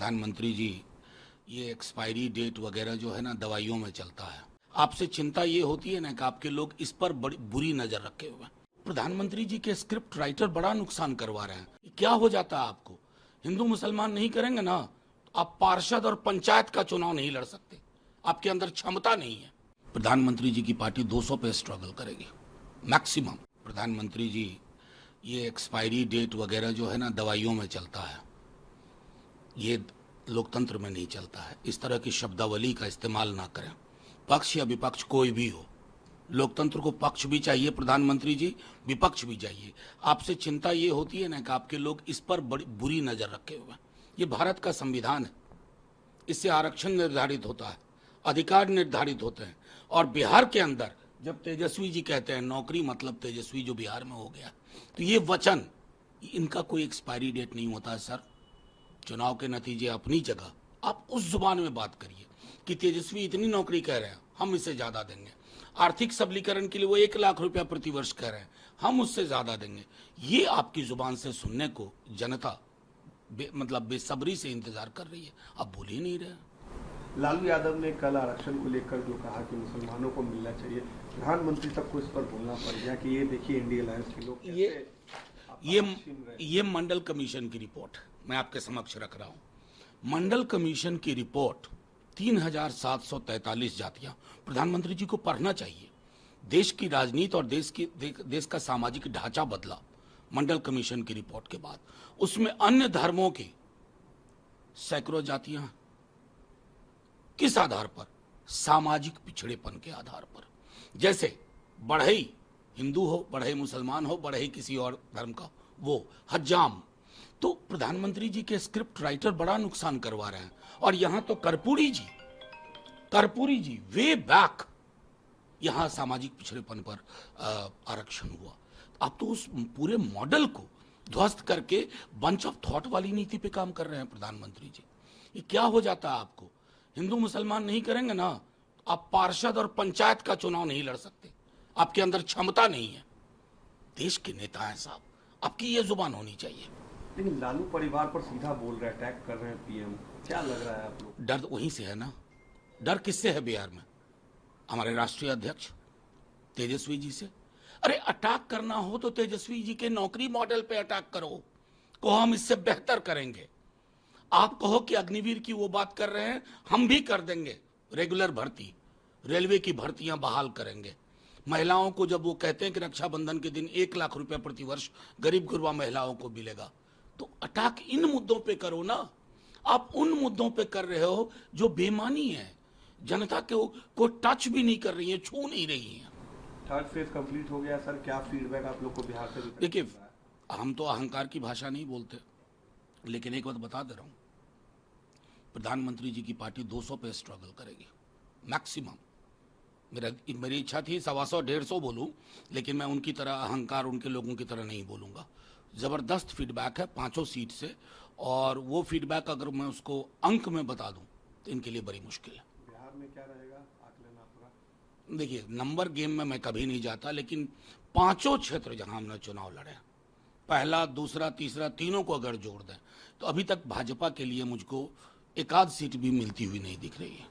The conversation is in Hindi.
प्रधानमंत्री जी, ये एक्सपायरी डेट वगैरह जो है ना दवाइयों में चलता है। आपसे चिंता ये होती है ना कि आपके लोग इस पर बड़ी बुरी नजर रखे हुए हैं। प्रधानमंत्री जी के स्क्रिप्ट राइटर बड़ा नुकसान करवा रहे हैं। क्या हो जाता है आपको? हिंदू मुसलमान नहीं करेंगे ना तो आप पार्षद और पंचायत का चुनाव नहीं लड़ सकते। आपके अंदर क्षमता नहीं है। प्रधानमंत्री जी की पार्टी 200 पे स्ट्रगल करेगी मैक्सिमम। प्रधानमंत्री जी, ये एक्सपायरी डेट वगैरह जो है ना दवाइयों में चलता है, ये लोकतंत्र में नहीं चलता है। इस तरह की शब्दावली का इस्तेमाल ना करें, पक्ष या विपक्ष कोई भी हो। लोकतंत्र को पक्ष भी चाहिए प्रधानमंत्री जी, विपक्ष भी चाहिए। आपसे चिंता ये होती है ना कि आपके लोग इस पर बड़ी बुरी नजर रखे हुए हैं। ये भारत का संविधान है, इससे आरक्षण निर्धारित होता है, अधिकार निर्धारित होते हैं। और बिहार के अंदर जब तेजस्वी जी कहते हैं नौकरी मतलब तेजस्वी जो बिहार में हो गया, तो ये वचन, इनका कोई एक्सपायरी डेट नहीं होता है सर। चुनाव के नतीजे अपनी जगह, आप उस जुबान में बात करिए कि तेजस्वी इतनी नौकरी कह रहे हैं, हम इससे ज्यादा देंगे। आर्थिक सबलीकरण के लिए वो 1 लाख रुपया प्रतिवर्ष कह रहे हैं, हम उससे ज्यादा देंगे। ये आपकी जुबान से सुनने को जनता मतलब बेसब्री से इंतजार कर रही है। आप बोल ही नहीं रहे। लालू यादव ने कल आरक्षण को लेकर जो कहा कि मुसलमानों को मिलना चाहिए, प्रधानमंत्री तक को इस पर बोलना पड़ गया कि ये देखिए इंडिया अलायंस के लोग ये मंडल कमीशन की रिपोर्ट मैं आपके समक्ष रख रहा हूं। मंडल कमीशन की रिपोर्ट 3743 जातियां, प्रधानमंत्री जी को पढ़ना चाहिए। देश की राजनीति और देश का सामाजिक ढांचा बदला मंडल कमीशन की रिपोर्ट के बाद। उसमें अन्य धर्मों की सैकड़ों जातियां, किस आधार पर? सामाजिक पिछड़ेपन के आधार पर। जैसे बढ़ई हिंदू हो, बढ़ई मुसलमान हो, बढ़ई किसी और धर्म का, वो हज्जाम। तो प्रधानमंत्री जी के स्क्रिप्ट राइटर बड़ा नुकसान करवा रहे हैं। और यहां तो कर्पूरी जी वे बैक यहां सामाजिक पिछड़ेपन पर आरक्षण हुआ। आप तो उस पूरे मॉडल को ध्वस्त करके बंच ऑफ थॉट वाली नीति पे काम कर रहे हैं प्रधानमंत्री जी। ये क्या हो जाता है आपको? हिंदू मुसलमान नहीं करेंगे ना तो आप पार्षद और पंचायत का चुनाव नहीं लड़ सकते। आपके अंदर क्षमता नहीं है। देश के नेता हैं साहब, आपकी ये जुबान होनी चाहिए। लेकिन लालू परिवार पर सीधा बोल रहे हैं, अटैक कर रहे हैं पीएम, क्या लग रहा है आप लोग? डर वहीं से है ना। डर किससे है बिहार में? हमारे राष्ट्रीय अध्यक्ष तेजस्वी जी से। अरे अटैक करना हो तो तेजस्वी जी के नौकरी मॉडल पे अटैक करो, को हम इससे बेहतर करेंगे। आप कहो कि अग्निवीर की वो बात कर रहे हैं, हम भी कर देंगे। रेगुलर भर्ती, रेलवे की भर्तियां बहाल करेंगे। महिलाओं को जब वो कहते हैं कि रक्षाबंधन के दिन 1 लाख रुपया प्रतिवर्ष गरीब गुरबा महिलाओं को मिलेगा, तो अटैक इन मुद्दों पे करो ना। आप उन मुद्दों पे कर रहे हो जो बेमानी है, जनता को टच भी नहीं कर रही है, छू नहीं रही है। थर्ड फेज कंप्लीट हो गया सर, क्या फीडबैक आप लोग को बिहार से? देखिए, हम तो अहंकार की भाषा नहीं बोलते, लेकिन एक बात बता दे रहा हूं, प्रधानमंत्री जी की पार्टी 200 पे स्ट्रगल करेगी मैक्सिमम। मेरी इच्छा थी 125 150 बोलूं, लेकिन मैं उनकी तरह अहंकार उनके लोगों की तरह नहीं बोलूंगा। जबरदस्त फीडबैक है 5 सीट से, और वो फीडबैक अगर मैं उसको अंक में बता दूं तो इनके लिए बड़ी मुश्किल है। बिहार में क्या रहेगा आकलन आपका? देखिए, नंबर गेम में मैं कभी नहीं जाता, लेकिन 5 क्षेत्र जहां हमने चुनाव लड़े, पहला, दूसरा, तीसरा, तीनों को अगर जोड़ दें तो अभी तक भाजपा के लिए मुझको 1 आध सीट भी मिलती हुई नहीं दिख रही है।